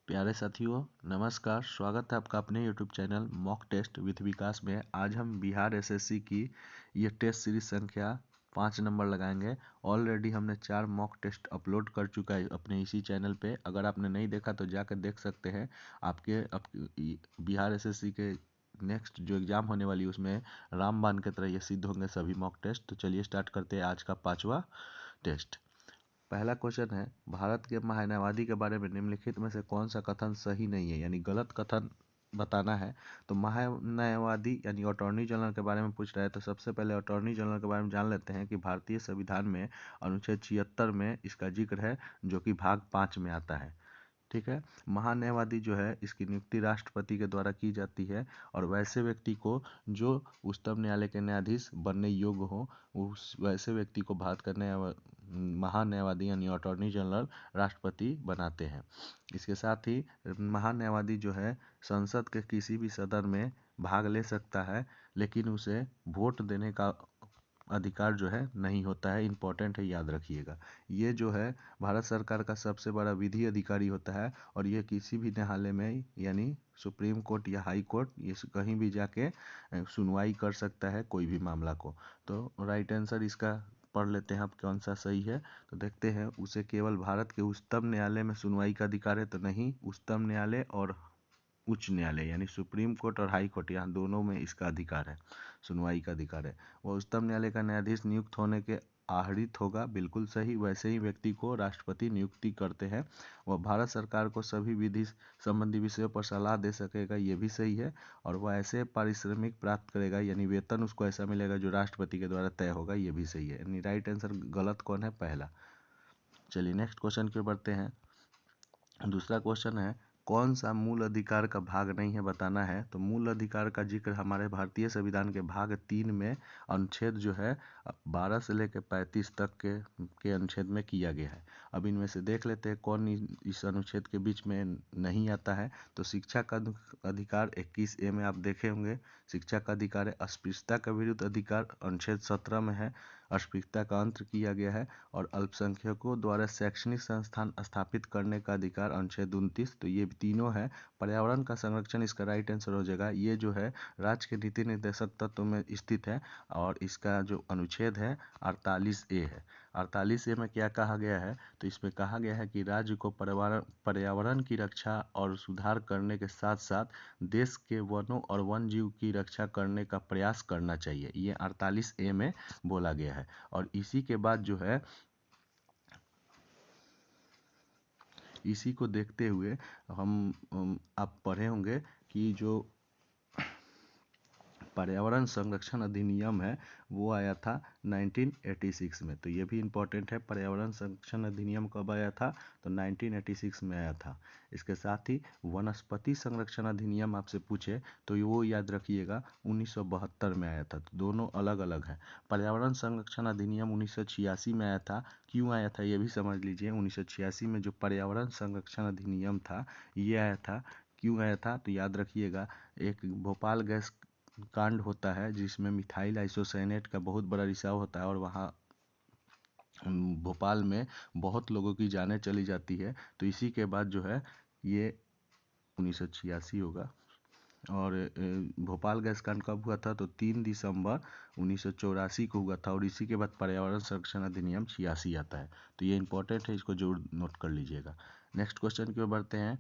प्यारे साथियों, नमस्कार। स्वागत है आपका अपने YouTube channel mock test with Vikas में। आज हम बिहार एसएससी की ये टेस्ट सीरीज संख्या 5 नंबर लगाएंगे। ऑलरेडी हमने 4 मॉक टेस्ट अपलोड कर चुका है अपने इसी चैनल पे। अगर आपने नहीं देखा तो जाकर देख सकते हैं। बिहार एसएससी के नेक्स्ट जो एग्ज़ाम होने वाली है उसमें रामबाण की तरह ये सिद्ध होंगे सभी मॉक टेस्ट। तो चलिए स्टार्ट करते हैं आज का 5वां टेस्ट। पहला क्वेश्चन है, भारत के महान्यायवादी के बारे में निम्नलिखित में से कौन सा कथन सही नहीं है, यानी गलत कथन बताना है। तो महान्यायवादी यानी अटॉर्नी जनरल के बारे में पूछ रहा है। तो सबसे पहले अटॉर्नी जनरल के बारे में जान लेते हैं कि भारतीय संविधान में अनुच्छेद 76 में इसका जिक्र है, जो कि भाग 5 में आता है। ठीक है। महान्यायवादी जो है इसकी नियुक्ति राष्ट्रपति के द्वारा की जाती है, और वैसे व्यक्ति को जो उच्चतम न्यायालय के न्यायाधीश बनने योग्य हो, उस वैसे व्यक्ति को भारत का महान्यायवादी यानी अटॉर्नी जनरल राष्ट्रपति बनाते हैं। इसके साथ ही महान्यायवादी जो है संसद के किसी भी सदन में भाग ले सकता है, लेकिन उसे वोट देने का अधिकार जो है नहीं होता है। इम्पोर्टेंट है, याद रखिएगा। ये जो है भारत सरकार का सबसे बड़ा विधि अधिकारी होता है, और ये किसी भी न्यायालय में यानी सुप्रीम कोर्ट या हाई कोर्ट ये कहीं भी जाके सुनवाई कर सकता है कोई भी मामला को। तो राइट आंसर इसका पढ़ लेते हैं आप कौन सा सही है। तो देखते हैं, उसे केवल भारत के उच्चतम न्यायालय में सुनवाई का अधिकार है तो नहीं, उच्चतम न्यायालय और उच्च न्यायालय यानी सुप्रीम कोर्ट और हाई कोर्ट, यहाँ दोनों में इसका अधिकार है, सुनवाई का अधिकार है। वह उच्चतम न्यायालय का न्यायाधीश नियुक्त होने के आहरित होगा, बिल्कुल सही। वैसे ही व्यक्ति को राष्ट्रपति नियुक्ति करते हैं। वह भारत सरकार को सभी विधि संबंधी विषयों पर सलाह दे सकेगा, ये भी सही है। और वह ऐसे पारिश्रमिक प्राप्त करेगा, यानी वेतन उसको ऐसा मिलेगा जो राष्ट्रपति के द्वारा तय होगा, ये भी सही है। यानी राइट आंसर गलत कौन है? पहला। चलिए नेक्स्ट क्वेश्चन की ओर बढ़ते हैं। दूसरा क्वेश्चन है, कौन सा मूल अधिकार का भाग नहीं है बताना है। तो मूल अधिकार का जिक्र हमारे भारतीय संविधान के भाग 3 में अनुच्छेद जो है 12 से लेकर 35 तक के अनुच्छेद में किया गया है। अब इनमें से देख लेते हैं कौन इस अनुच्छेद के बीच में नहीं आता है। तो शिक्षा का अधिकार 21A में आप देखे होंगे, शिक्षा का अधिकार है। अस्पृश्यता का विरुद्ध अधिकार अनुच्छेद 17 में है, अस्पृश्यता का अंत किया गया है। और अल्पसंख्यकों द्वारा शैक्षणिक संस्थान स्थापित करने का अधिकार अनुच्छेद 29। तो ये तीनों है। पर्यावरण का संरक्षण इसका राइट आंसर हो जाएगा। ये जो है राज्य के नीति निर्देशक तत्व में स्थित है, और इसका जो अनुच्छेद है 48A है। 48A में क्या कहा गया है? तो इसमें कहा गया है कि राज्य को पर्यावरण की रक्षा और सुधार करने के साथ साथ देश के वनों और वन जीव की रक्षा करने का प्रयास करना चाहिए। ये 48A में बोला गया है। और इसी के बाद जो है, इसी को देखते हुए आप पढ़े होंगे कि जो पर्यावरण संरक्षण अधिनियम है वो आया था 1986 में। तो ये भी इम्पोर्टेंट है। पर्यावरण संरक्षण अधिनियम कब आया था? तो 1986 में आया था। इसके साथ ही वनस्पति संरक्षण अधिनियम आपसे पूछे तो वो याद रखिएगा 1972 में आया था। तो दोनों अलग अलग हैं। पर्यावरण संरक्षण अधिनियम 1986 में आया था। क्यों आया था ये भी समझ लीजिए। 1986 में जो पर्यावरण संरक्षण अधिनियम था ये आया था। क्यों आया था? तो याद रखिएगा, एक भोपाल गैस कांड होता है जिसमें मिथाइल आइसोसाइनेट का बहुत बड़ा रिसाव होता है, और वहाँ भोपाल में बहुत लोगों की जानें चली जाती है। तो इसी के बाद जो है ये 1986 होगा। और भोपाल गैस कांड कब हुआ था? तो 3 दिसंबर 1984 को हुआ था। और इसी के बाद पर्यावरण संरक्षण अधिनियम 86 आता है। तो ये इंपॉर्टेंट है, इसको जरूर नोट कर लीजिएगा। नेक्स्ट क्वेश्चन की ओर बढ़ते हैं।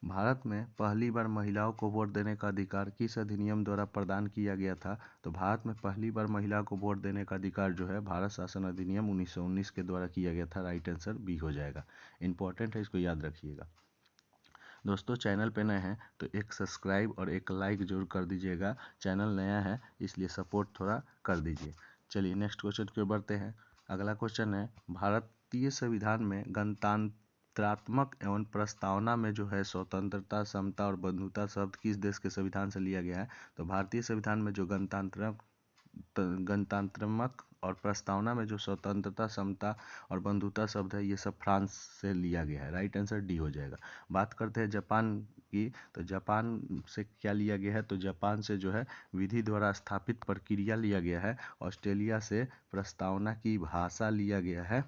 भारत में पहली बार महिलाओं को वोट देने का अधिकार किस अधिनियम द्वारा प्रदान किया गया था? तो भारत में पहली बार महिलाओं को वोट देने का अधिकार जो है भारत शासन अधिनियम 1919 के द्वारा किया गया था। राइट आंसर बी हो जाएगा। इंपॉर्टेंट है, इसको याद रखिएगा। दोस्तों, चैनल पे नए हैं तो एक सब्सक्राइब और एक लाइक जरूर कर दीजिएगा। चैनल नया है इसलिए सपोर्ट थोड़ा कर दीजिए। चलिए नेक्स्ट क्वेश्चन की ओर बढ़ते हैं। अगला क्वेश्चन है, भारतीय संविधान में गणतंत्रात्मक एवं प्रस्तावना में जो है स्वतंत्रता, समता और बंधुता शब्द किस देश के संविधान से लिया गया है? तो भारतीय संविधान में जो गणतंत्रात्मक और प्रस्तावना में जो स्वतंत्रता, समता और बंधुता शब्द है ये सब फ्रांस से लिया गया है। राइट आंसर डी हो जाएगा। बात करते हैं जापान की। तो जापान से क्या लिया गया है? तो जापान से जो है विधि द्वारा स्थापित प्रक्रिया लिया गया है। ऑस्ट्रेलिया से प्रस्तावना की भाषा लिया गया है।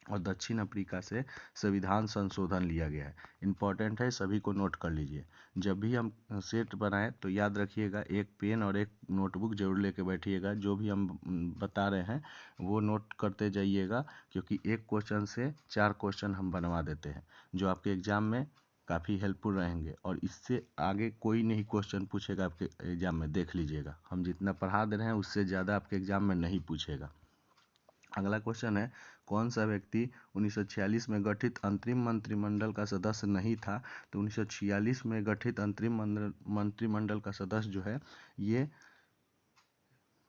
और दक्षिण अफ्रीका से संविधान संशोधन लिया गया है। इम्पॉर्टेंट है, सभी को नोट कर लीजिए। जब भी हम सेट बनाएं तो याद रखिएगा, एक पेन और एक नोटबुक जरूर लेके बैठिएगा। जो भी हम बता रहे हैं वो नोट करते जाइएगा, क्योंकि एक क्वेश्चन से 4 क्वेश्चन हम बनवा देते हैं, जो आपके एग्जाम में काफ़ी हेल्पफुल रहेंगे। और इससे आगे कोई नहीं क्वेश्चन पूछेगा आपके एग्जाम में, देख लीजिएगा। हम जितना पढ़ा दे रहे हैं उससे ज़्यादा आपके एग्जाम में नहीं पूछेगा। अगला क्वेश्चन है, कौन सा व्यक्ति 1946 में गठित अंतरिम मंत्रिमंडल का सदस्य नहीं था? तो 1946 में गठित अंतरिम मंत्रिमंडल का सदस्य जो है ये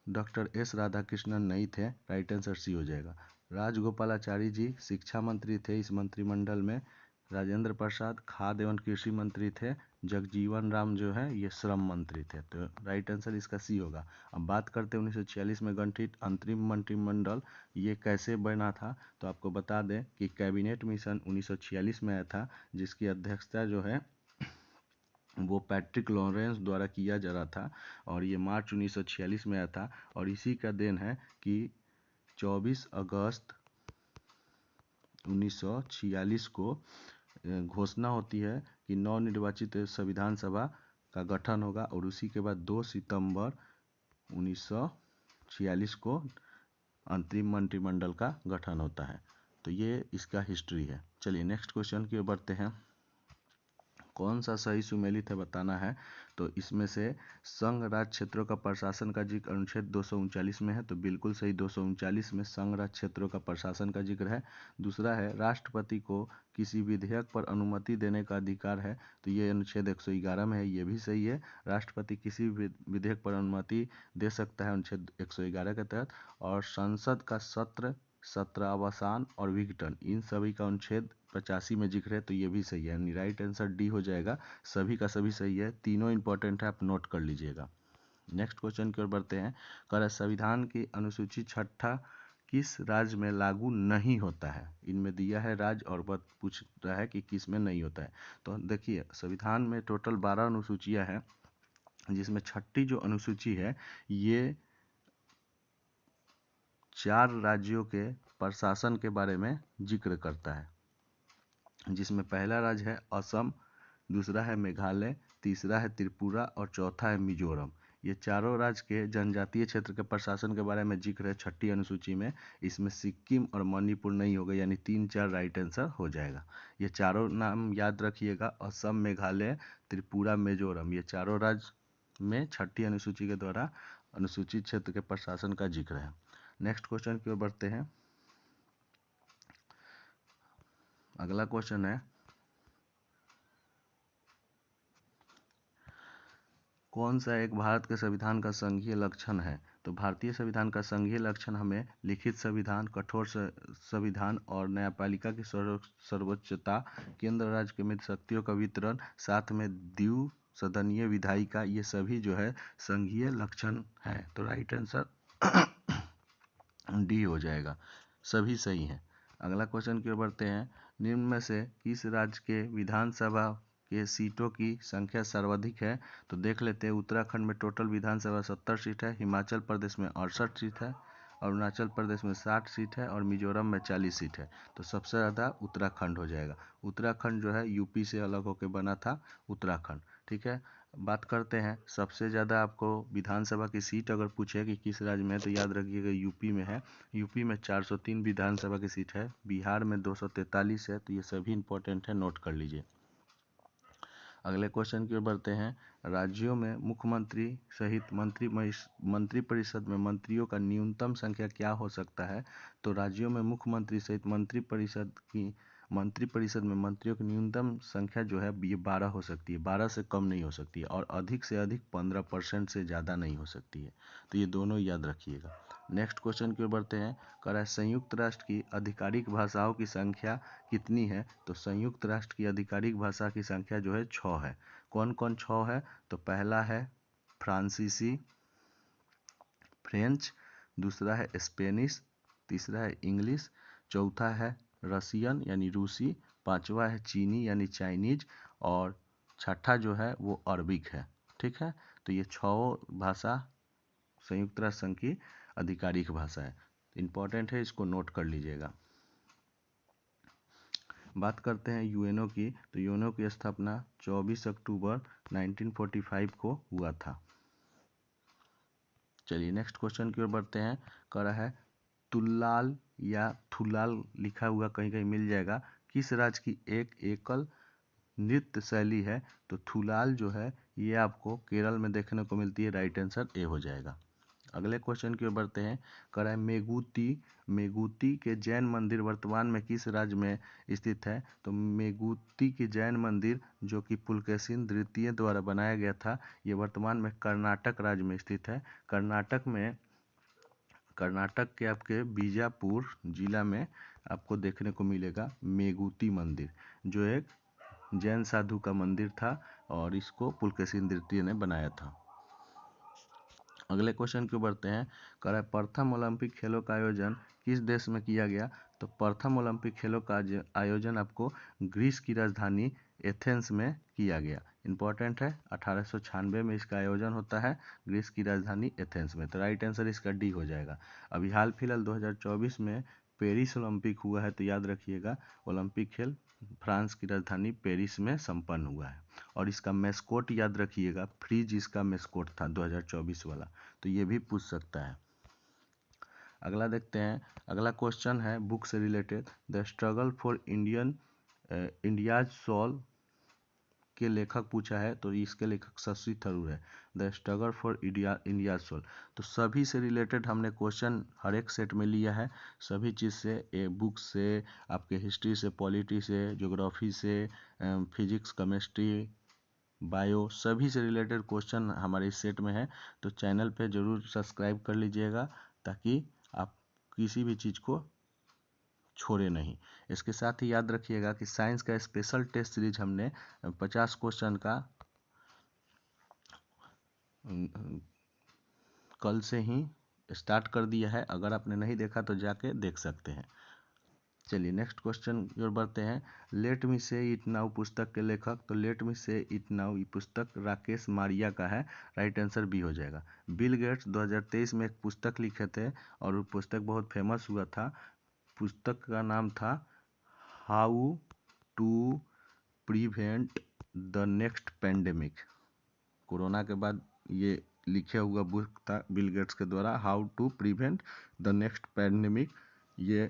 डॉक्टर एस राधाकृष्णन नहीं थे। राइट आंसर सी हो जाएगा। राजगोपालाचारी जी शिक्षा मंत्री थे इस मंत्रिमंडल में। राजेंद्र प्रसाद खाद्य एवं कृषि मंत्री थे। जगजीवन राम जो है ये श्रम मंत्री थे। तो राइट आंसर इसका सी होगा। अब बात करते हैं 1946 में गठित अंतरिम मंत्रिमंडल ये कैसे बना था। तो आपको बता दें कि कैबिनेट मिशन 1946 में आया था, जिसकी अध्यक्षता जो है वो पैट्रिक लॉरेंस द्वारा किया जा रहा था, और ये मार्च 1946 में आया था। और इसी का देन है कि 24 अगस्त 1946 को घोषणा होती है कि नवनिर्वाचित संविधान सभा का गठन होगा, और उसी के बाद 2 सितंबर 1946 को अंतरिम मंत्रिमंडल का गठन होता है। तो ये इसका हिस्ट्री है। चलिए नेक्स्ट क्वेश्चन की ओर बढ़ते हैं। कौन सा सही सुमेलित है बताना है। तो इसमें से संघ राज्य क्षेत्रों का प्रशासन का जिक्र अनुच्छेद 239 में है, तो बिल्कुल सही 239 में संघ राज्य क्षेत्रों का प्रशासन का जिक्र है। दूसरा है, राष्ट्रपति को किसी विधेयक पर अनुमति देने का अधिकार है, तो ये अनुच्छेद 111 में है, ये भी सही है। राष्ट्रपति किसी भी विधेयक पर अनुमति दे सकता है अनुच्छेद 111 के तहत। और संसद का सत्रावसान और विघटन, इन सभी का अनुच्छेद 85 में जिक्र है, तो ये भी सही है। यानी राइट आंसर डी हो जाएगा। सभी का सभी सही है, तीनों इंपॉर्टेंट है, आप नोट कर लीजिएगा। नेक्स्ट क्वेश्चन की ओर बढ़ते हैं। कर संविधान की अनुसूची छठा किस राज्य में लागू नहीं होता है? इनमें दिया है राज्य और बात पूछ रहा है कि किस में नहीं होता है। तो देखिए, संविधान में टोटल 12 अनुसूचियां हैं, जिसमें छठी जो अनुसूची है ये 4 राज्यों के प्रशासन के बारे में जिक्र करता है, जिसमें पहला राज्य है असम, दूसरा है मेघालय, तीसरा है त्रिपुरा और चौथा है मिजोरम। ये चारों राज्य के जनजातीय क्षेत्र के प्रशासन के बारे में जिक्र है छठी अनुसूची में। इसमें सिक्किम और मणिपुर नहीं होगा, यानी 3-4 राइट आंसर हो जाएगा। ये चारों नाम याद रखिएगा, असम, मेघालय, त्रिपुरा, मिजोरम, ये चारों राज्य में छठी अनुसूची के द्वारा अनुसूचित क्षेत्र के प्रशासन का जिक्र है। नेक्स्ट क्वेश्चन की ओर बढ़ते हैं। अगला क्वेश्चन है, कौन सा एक भारत के संविधान का संघीय लक्षण है? तो भारतीय संविधान का संघीय लक्षण हमें लिखित संविधान, कठोर संविधान और न्यायपालिका की सर्वोच्चता, केंद्र राज्य के मध्य शक्तियों का वितरण, साथ में द्विसदनीय विधायिका, ये सभी जो है संघीय लक्षण है। तो राइट आंसर डी हो जाएगा, सभी सही हैं। अगला क्वेश्चन की ओर बढ़ते हैं। निम्न में से किस राज्य के विधानसभा के सीटों की संख्या सर्वाधिक है? तो देख लेते हैं। उत्तराखंड में टोटल विधानसभा 70 सीट है, हिमाचल प्रदेश में 68 सीट है, अरुणाचल प्रदेश में 60 सीट है और मिजोरम में 40 सीट है। तो सबसे ज़्यादा उत्तराखंड हो जाएगा। उत्तराखंड जो है यूपी से अलग होकर बना था उत्तराखंड। ठीक है, बात करते हैं सबसे ज़्यादा आपको विधानसभा की सीट अगर पूछे कि किस राज्य में है, तो याद रखिएगा यूपी में है। यूपी में 403 विधानसभा की सीट है, बिहार में 243 है। तो ये सभी इंपॉर्टेंट है, नोट कर लीजिए। अगले क्वेश्चन की ओर बढ़ते हैं। राज्यों में मुख्यमंत्री सहित मंत्रिपरिषद में मंत्रियों का न्यूनतम संख्या क्या हो सकता है? तो राज्यों में मुख्यमंत्री सहित मंत्रिपरिषद में मंत्रियों की न्यूनतम संख्या जो है ये 12 हो सकती है, 12 से कम नहीं हो सकती है, और अधिक से अधिक 15% से ज़्यादा नहीं हो सकती है। तो ये दोनों याद रखिएगा। नेक्स्ट क्वेश्चन की ओर बढ़ते हैं। कह रहा है संयुक्त राष्ट्र की आधिकारिक भाषाओं की संख्या कितनी है? तो संयुक्त राष्ट्र की आधिकारिक भाषा की संख्या जो है 6 है। कौन कौन 6 है? तो पहला है फ्रांसीसी, फ्रेंच, दूसरा है स्पेनिश, तीसरा है इंग्लिश, चौथा है रसियन यानी रूसी, पांचवा है चीनी यानी चाइनीज, और छठा जो है वो अरबिक है। ठीक है, तो ये 6 भाषा संयुक्त राष्ट्र संघ की आधिकारिक भाषा है। इंपॉर्टेंट है, इसको नोट कर लीजिएगा। बात करते हैं यूएनओ की, तो यूएनओ की स्थापना 24 अक्टूबर 1945 को हुआ था। चलिए नेक्स्ट क्वेश्चन की ओर बढ़ते हैं। कह रहा है तुल्लाल या थुलाल लिखा हुआ कहीं कहीं मिल जाएगा, किस राज्य की एक एकल नृत्य शैली है? तो थुलाल जो है ये आपको केरल में देखने को मिलती है। राइट आंसर ए हो जाएगा। अगले क्वेश्चन की ओर बढ़ते हैं। कह रहा है मेगुती के जैन मंदिर वर्तमान में किस राज्य में स्थित है? तो मेगुती के जैन मंदिर जो कि पुलकेशिन द्वितीय द्वारा बनाया गया था, ये वर्तमान में कर्नाटक राज्य में स्थित है। कर्नाटक के आपके बीजापुर जिला में आपको देखने को मिलेगा मेगुती मंदिर, जो एक जैन साधु का मंदिर था और इसको पुलकेशिन द्वितीय ने बनाया था। अगले क्वेश्चन की ओर बढ़ते हैं। कह रहा है प्रथम ओलंपिक खेलों का आयोजन किस देश में किया गया? तो प्रथम ओलंपिक खेलों का आयोजन आपको ग्रीस की राजधानी एथेंस में किया गया। इंपॉर्टेंट है, 1896 में इसका आयोजन होता है ग्रीस की राजधानी एथेंस में। तो राइट आंसर इसका डी हो जाएगा। अभी हाल फिलहाल 2024 में पेरिस ओलंपिक हुआ है, तो याद रखिएगा ओलंपिक खेल फ्रांस की राजधानी पेरिस में संपन्न हुआ है। और इसका मैस्कोट याद रखिएगा, फ्रीज इसका मैस्कोट था 2024 वाला, तो ये भी पूछ सकता है। अगला देखते हैं। अगला क्वेश्चन है बुक से related. The struggle for India's soul के लेखक पूछा है, तो इसके लेखक शशि थरूर है। The struggle for India soul. तो सभी से रिलेटेड हमने क्वेश्चन हर एक सेट में लिया है, सभी चीज़ से, बुक से, आपके हिस्ट्री से, पॉलिटी से, ज्योग्राफी से, फिजिक्स, केमिस्ट्री, बायो, सभी से रिलेटेड क्वेश्चन हमारे इस सेट में है। तो चैनल पे ज़रूर सब्सक्राइब कर लीजिएगा ताकि आप किसी भी चीज़ को छोड़े नहीं। इसके साथ ही याद रखिएगा कि साइंस का स्पेशल टेस्ट सीरीज हमने 50 क्वेश्चन का कल से ही स्टार्ट कर दिया है। अगर आपने नहीं देखा तो जाके देख सकते हैं। चलिए नेक्स्ट क्वेश्चन की ओर बढ़ते हैं। Late me say it now पुस्तक के लेखक, तो late me say it now ये पुस्तक राकेश मारिया का है। राइट आंसर बी हो जाएगा। बिल गेट्स 2023 में एक पुस्तक लिखे थे और वो पुस्तक बहुत फेमस हुआ था। पुस्तक का नाम था how to prevent the next pandemic. Corona के बाद ये लिखा हुआ बुक था बिल गेट्स के द्वारा, how to prevent the next pandemic. ये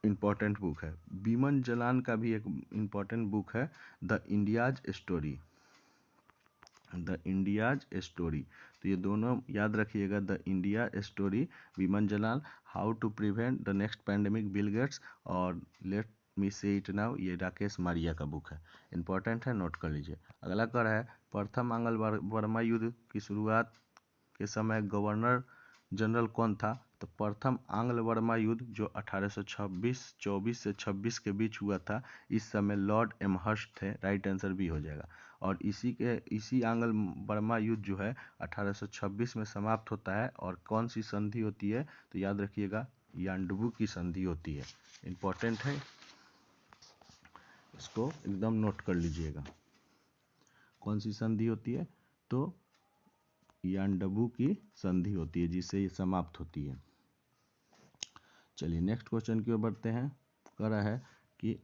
इम्पॉर्टेंट बुक है। बीमन जलान का भी एक इम्पॉर्टेंट बुक है, द इंडियाज स्टोरी। तो ये दोनों याद रखिएगा, the India story, Biman Jalal, how to prevent the next pandemic, Bill Gates, और let me say it now ये राकेश मारिया का बुक है। इंपॉर्टेंट है, नोट कर लीजिए। अगला कर है प्रथम आंग्ल बर्मा युद्ध की शुरुआत के समय गवर्नर जनरल कौन था? तो प्रथम आंग्ल बर्मा युद्ध जो 1824 से 26 के बीच हुआ था, इस समय लॉर्ड एमहर्स्ट थे। राइट आंसर भी हो जाएगा। और इसी आंग्ल बर्मा युद्ध जो है 1826 में समाप्त होता है। और कौन सी संधि होती है? तो याद रखिएगा यांडबू की संधि होती है। इम्पोर्टेंट है, इसको एकदम नोट कर लीजिएगा। कौन सी संधि होती है? तो यांडबू की संधि होती है जिससे ये समाप्त होती है। चलिए नेक्स्ट क्वेश्चन की ओर बढ़ते हैं। कह रहा है कि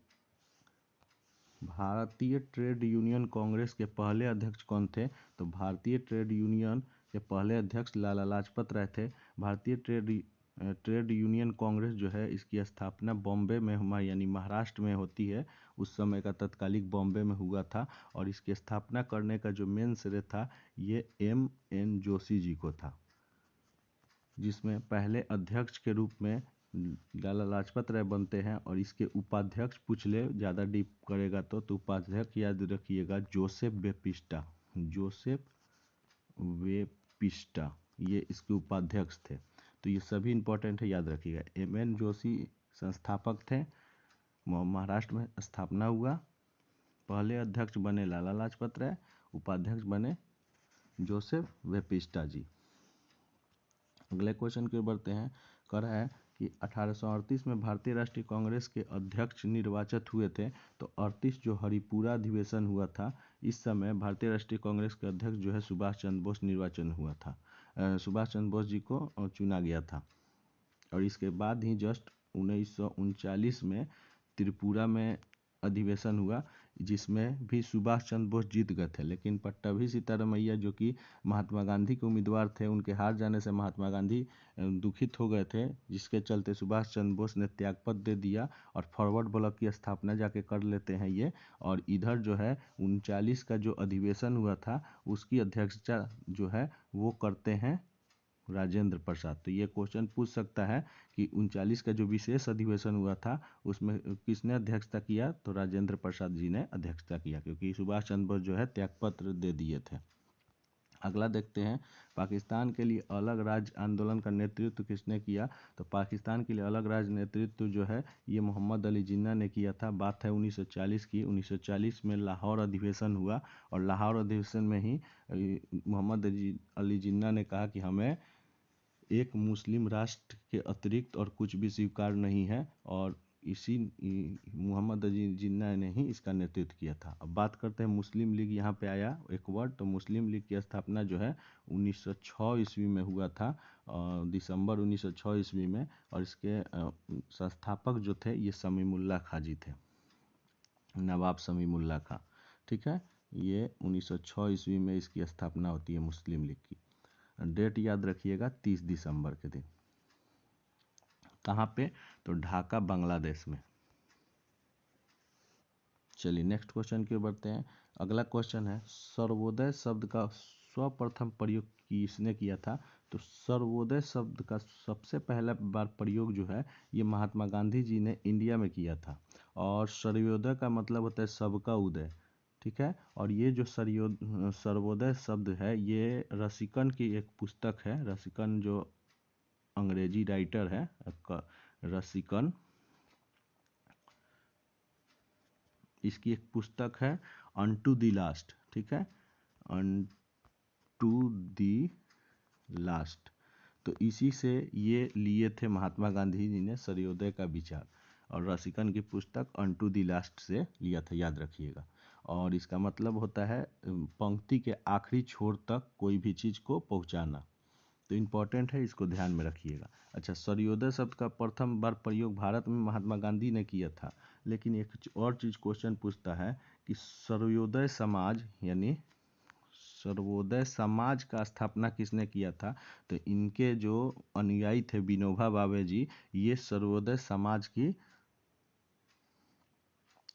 भारतीय ट्रेड यूनियन कांग्रेस के पहले अध्यक्ष कौन थे? तो भारतीय ट्रेड यूनियन के पहले अध्यक्ष लाला लाजपत राय थे। भारतीय ट्रेड यूनियन कांग्रेस जो है, इसकी स्थापना बॉम्बे में यानी महाराष्ट्र में होती है। उस समय का तत्कालिक बॉम्बे में हुआ था। और इसकी स्थापना करने का जो मेन श्रेय था ये M.N. जोशी जी को था, जिसमें पहले अध्यक्ष के रूप में लाला लाजपत राय बनते हैं। और इसके उपाध्यक्ष पूछ ले ज़्यादा डीप करेगा तो उपाध्यक्ष याद रखिएगा जोसेफ वेपिस्टा, ये इसके उपाध्यक्ष थे। तो ये सभी इंपॉर्टेंट है, याद रखिएगा। M.N. जोशी संस्थापक थे, महाराष्ट्र में स्थापना हुआ। पहले अध्यक्ष बने लाला लाजपत राय, उपाध्यक्ष बने जोसेफ वेपिस्टा जी। अगले क्वेश्चन की ओर बढ़ते हैं। कह रहा है कि 1838 में भारतीय राष्ट्रीय कांग्रेस के अध्यक्ष निर्वाचित हुए थे। तो 38 जो हरिपुरा अधिवेशन हुआ था, इस समय भारतीय राष्ट्रीय कांग्रेस के अध्यक्ष जो है सुभाष चंद्र बोस निर्वाचन हुआ था। सुभाष चंद्र बोस जी को चुना गया था। और इसके बाद ही जस्ट 1939 में त्रिपुरा में अधिवेशन हुआ जिसमें भी सुभाष चंद्र बोस जीत गए थे, लेकिन पट्टभी सीतारामैया जो कि महात्मा गांधी के उम्मीदवार थे, उनके हार जाने से महात्मा गांधी दुखित हो गए थे, जिसके चलते सुभाष चंद्र बोस ने त्यागपत्र दे दिया और फॉरवर्ड ब्लॉक की स्थापना जाके कर लेते हैं ये। और इधर जो है 39 का जो अधिवेशन हुआ था उसकी अध्यक्षता जो है वो करते हैं राजेंद्र प्रसाद। तो ये क्वेश्चन पूछ सकता है कि 39 का जो विशेष अधिवेशन हुआ था उसमें किसने अध्यक्षता किया, तो राजेंद्र प्रसाद जी ने अध्यक्षता किया, क्योंकि सुभाष चंद्र बोस जो है त्यागपत्र दे दिए थे। अगला देखते हैं, पाकिस्तान के लिए अलग राज्य आंदोलन का नेतृत्व किसने किया, तो पाकिस्तान के लिए अलग राज्य नेतृत्व जो है ये मोहम्मद अली जिन्ना ने किया था। बात है 1940 की। 1940 में लाहौर अधिवेशन हुआ और लाहौर अधिवेशन में ही मोहम्मद अली जिन्ना ने कहा कि हमें एक मुस्लिम राष्ट्र के अतिरिक्त और कुछ भी स्वीकार नहीं है, और इसी मोहम्मद अली जिन्ना ने ही इसका नेतृत्व किया था। अब बात करते हैं मुस्लिम लीग, यहाँ पे आया एक वर्ड, तो मुस्लिम लीग की स्थापना जो है 1906 ईस्वी में हुआ था, दिसंबर 1906 ईस्वी में, और इसके संस्थापक जो थे ये समीमुल्लाह खां जी थे, नवाब समीमुल्लाह खां। ठीक है, ये 1906 ईस्वी में इसकी स्थापना होती है मुस्लिम लीग की। डेट याद रखिएगा 30 दिसंबर के दिन। कहाँ पे, तो ढाका बांग्लादेश में। चलिए नेक्स्ट क्वेश्चन की ओर बढ़ते हैं। अगला क्वेश्चन है, सर्वोदय शब्द का सर्वप्रथम प्रयोग किसने किया था, तो सर्वोदय शब्द का सबसे पहला बार प्रयोग जो है ये महात्मा गांधी जी ने इंडिया में किया था। और सर्वोदय का मतलब होता है सबका उदय। ठीक है, और ये जो सर्वोदय शब्द है ये रसिकन की एक पुस्तक है। रसिकन जो अंग्रेजी राइटर है रसिकन, इसकी एक पुस्तक है अनटू द लास्ट। ठीक है, अनटू द लास्ट, तो इसी से ये लिए थे महात्मा गांधी जी ने सर्वोदय का विचार, और रसिकन की पुस्तक अनटू द लास्ट से लिया था, याद रखिएगा। और इसका मतलब होता है पंक्ति के आखिरी छोर तक कोई भी चीज़ को पहुंचाना। तो इम्पॉर्टेंट है, इसको ध्यान में रखिएगा। अच्छा, सर्वोदय शब्द का प्रथम बार प्रयोग भारत में महात्मा गांधी ने किया था, लेकिन एक और चीज़ क्वेश्चन पूछता है कि सर्वोदय समाज यानी सर्वोदय समाज का स्थापना किसने किया था, तो इनके जो अनुयायी थे विनोबा भावे जी, ये सर्वोदय समाज की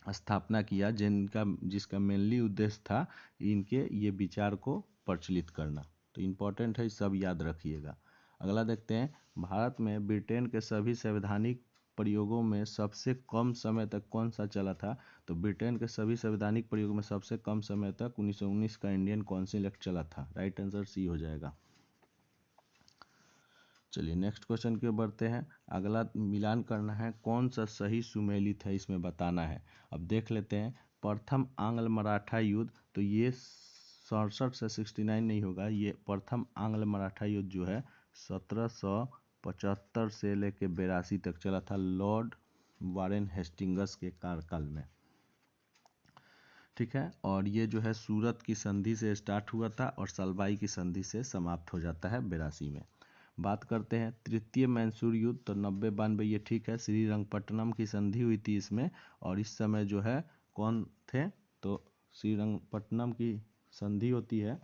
स्थापना किया, जिसका मेनली उद्देश्य था इनके ये विचार को प्रचलित करना। तो इम्पोर्टेंट है, सब याद रखिएगा। अगला देखते हैं, भारत में ब्रिटेन के सभी संवैधानिक प्रयोगों में सबसे कम समय तक कौन सा चला था, तो ब्रिटेन के सभी संवैधानिक प्रयोगों में सबसे कम समय तक 1919 का इंडियन काउंसिल एक्ट चला था। राइट आंसर सी हो जाएगा। चलिए नेक्स्ट क्वेश्चन की ओर बढ़ते हैं। अगला मिलान करना है, कौन सा सही सुमेलित है इसमें बताना है। अब देख लेते हैं, प्रथम आंग्ल मराठा युद्ध, तो ये 67 से 69 नहीं होगा, ये प्रथम आंग्ल मराठा युद्ध जो है 1775 से लेकर 82 तक चला था, लॉर्ड वारेन हेस्टिंग्स के कार्यकाल में। ठीक है, और ये जो है सूरत की संधि से स्टार्ट हुआ था और सलबाई की संधि से समाप्त हो जाता है 82 में। बात करते हैं तृतीय मैसूर युद्ध, तो 90-92 ये ठीक है, श्रीरंगपट्टनम की संधि हुई थी इसमें, और इस समय जो है कौन थे, तो श्रीरंगपट्टनम की संधि होती है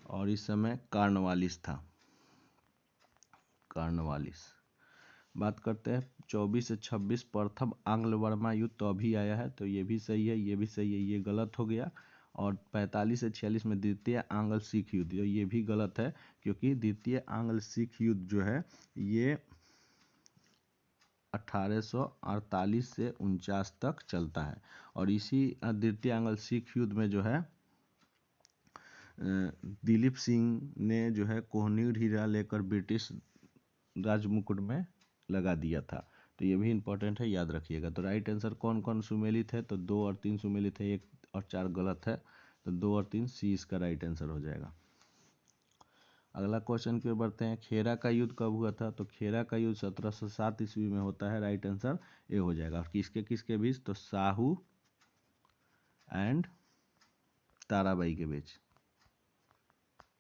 और इस समय कार्नवालिस था, कार्नवालिस। बात करते हैं 24 से 26 प्रथम आंग्ल वर्मा युद्ध, तो अभी आया है, तो ये भी सही है, ये भी सही है, ये गलत हो गया। और 45 से 46 में द्वितीय आंग्ल सिख युद्ध, तो ये भी गलत है, क्योंकि द्वितीय आंग्ल सिख युद्ध जो है ये 1848 से 49 तक चलता है। और इसी द्वितीय आंग्ल सिख युद्ध में जो है दिलीप सिंह ने जो है कोहिनूर हीरा लेकर ब्रिटिश राजमुकुट में लगा दिया था। तो ये भी इम्पोर्टेंट है, याद रखिएगा। तो राइट आंसर कौन कौन सुमेलित है, तो 2 और 3 सुमेलित है, 1 और 4 गलत है, तो 2 और 3 सी इसका राइट आंसर हो जाएगा। अगला क्वेश्चन की ओर बढ़ते हैं, खेरा का युद्ध कब हुआ था, तो खेरा का युद्ध 1707 ईस्वी में होता है। राइट आंसर ए हो जाएगा। और किसके किसके बीच, तो साहू एंड ताराबाई के बीच,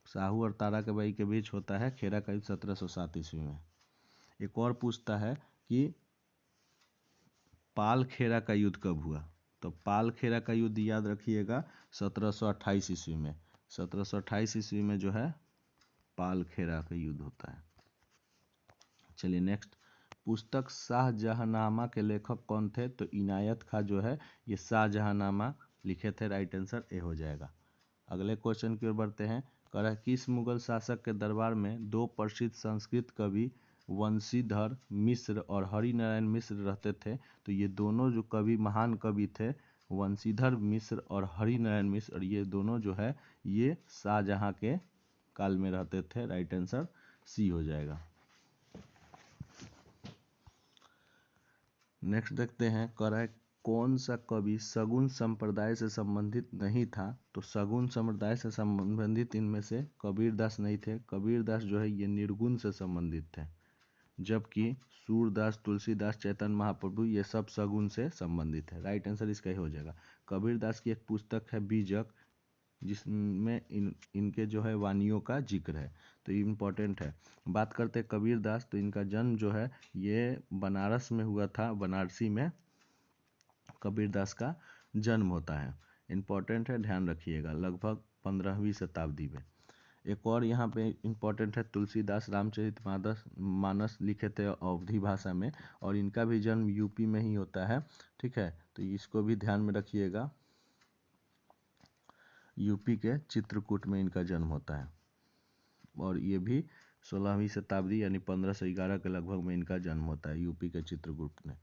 साहू और ताराबाई के बीच होता है खेरा का युद्ध 1707 ईस्वी में। एक और पूछता है कि पालखेड़ा का युद्ध कब हुआ? तो पालखेड़ा का युद्ध याद रखिएगा 1728 ईस्वी में। 1728 ईस्वी में जो है पालखेड़ा का युद्ध होता है। चलिए नेक्स्ट, पुस्तक शाहजहांनामा के लेखक कौन थे? तो इनायत खां जो है ये शाहजहांनामा लिखे थे। राइट आंसर ए हो जाएगा। अगले क्वेश्चन की ओर बढ़ते हैं। कह रहा है किस मुगल शासक के दरबार में दो प्रसिद्ध संस्कृत कवि वंशीधर मिश्र और हरिनारायण मिश्र रहते थे? तो ये दोनों जो कवि महान कवि थे वंशीधर मिश्र और हरिनारायण मिश्र, और ये दोनों जो है ये शाहजहां के काल में रहते थे। राइट आंसर सी हो जाएगा। नेक्स्ट देखते हैं। कह रहा है कौन सा कवि सगुन संप्रदाय से संबंधित नहीं था? तो सगुन संप्रदाय से संबंधित इनमें से कबीरदास नहीं थे। कबीरदास जो है ये निर्गुण से संबंधित थे, जबकि सूरदास, तुलसीदास, चैतन्य महाप्रभु ये सब सगुन से संबंधित है। राइट आंसर इसका ही हो जाएगा। कबीरदास की एक पुस्तक है बीजक, जिसमें इनके जो है वानियों का जिक्र है, तो ये इम्पोर्टेंट है। बात करते हैं कबीरदास, तो इनका जन्म जो है ये बनारस में हुआ था। बनारसी में कबीरदास का जन्म होता है। इम्पोर्टेंट है, ध्यान रखिएगा। लगभग 15वीं शताब्दी में। एक और यहाँ पे इम्पोर्टेंट है, तुलसीदास रामचरितमानस मानस लिखे थे अवधी भाषा में, और इनका भी जन्म यूपी में ही होता है। ठीक है, तो इसको भी ध्यान में रखिएगा। यूपी के चित्रकूट में इनका जन्म होता है, और ये भी 16वीं शताब्दी यानी 1511 के लगभग में इनका जन्म होता है यूपी के चित्रकूट में।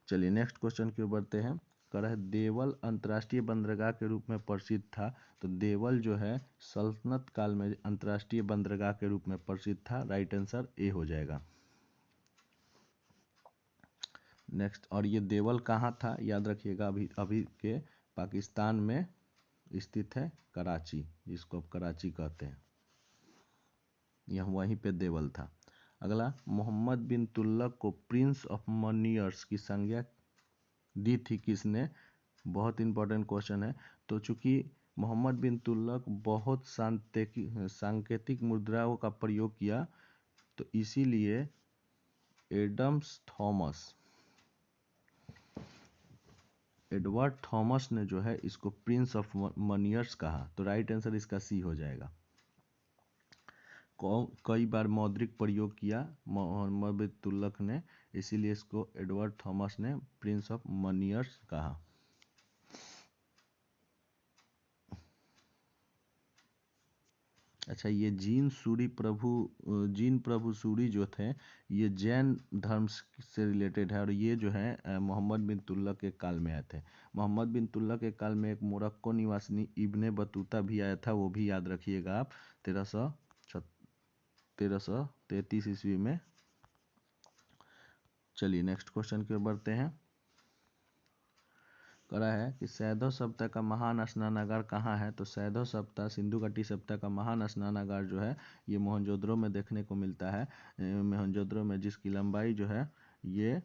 चलिए नेक्स्ट क्वेश्चन की ओर बढ़ते हैं। कह रहा है देवल अंतर्राष्ट्रीय बंदरगाह के रूप में प्रसिद्ध था? तो देवल जो है सल्तनत काल में अंतर्राष्ट्रीय बंदरगाह के रूप में प्रसिद्ध था। राइट आंसर ए हो जाएगा। नेक्स्ट, और ये देवल कहाँ था? याद रखिएगा, अभी के पाकिस्तान में स्थित है, कराची, जिसको अब कराची कहते हैं। यह वहीं पे देवल था। अगला, मोहम्मद बिन तुगलक को प्रिंस ऑफ मनियर्स की संज्ञा दी थी किसने? बहुत इंपॉर्टेंट क्वेश्चन है। तो चूंकि मोहम्मद बिन तुगलक बहुत सांकेतिक मुद्राओं का प्रयोग किया, तो इसीलिए एडवर्ड थॉमस ने जो है इसको प्रिंस ऑफ मनियर्स कहा। तो राइट आंसर इसका सी हो जाएगा। कई बार मौद्रिक प्रयोग किया मोहम्मद बिन तुगलक ने, इसीलिए इसको एडवर्ड थॉमस ने प्रिंस ऑफ मनियर्स कहा। अच्छा, ये जीन प्रभु सूरी जो थे ये जैन धर्म से रिलेटेड है, और ये जो है मोहम्मद बिन तुगलक के काल में आए थे। मोहम्मद बिन तुगलक के काल में एक मोरक्को निवासी इब्ने बतूता भी आया था, वो भी याद रखिएगा आप, 1333 ईस्वी में। चलिए नेक्स्ट क्वेश्चन की ओर बढ़ते हैं। करा है कि सैधव सप्ताह का महान स्नानागार कहाँ है? तो सैधव सप्ताह, सिंधु घाटी सप्ताह का महान स्नानागार जो है ये मोहनजोदड़ो में देखने को मिलता है। मोहनजोदड़ो में, जिसकी लंबाई जो है ये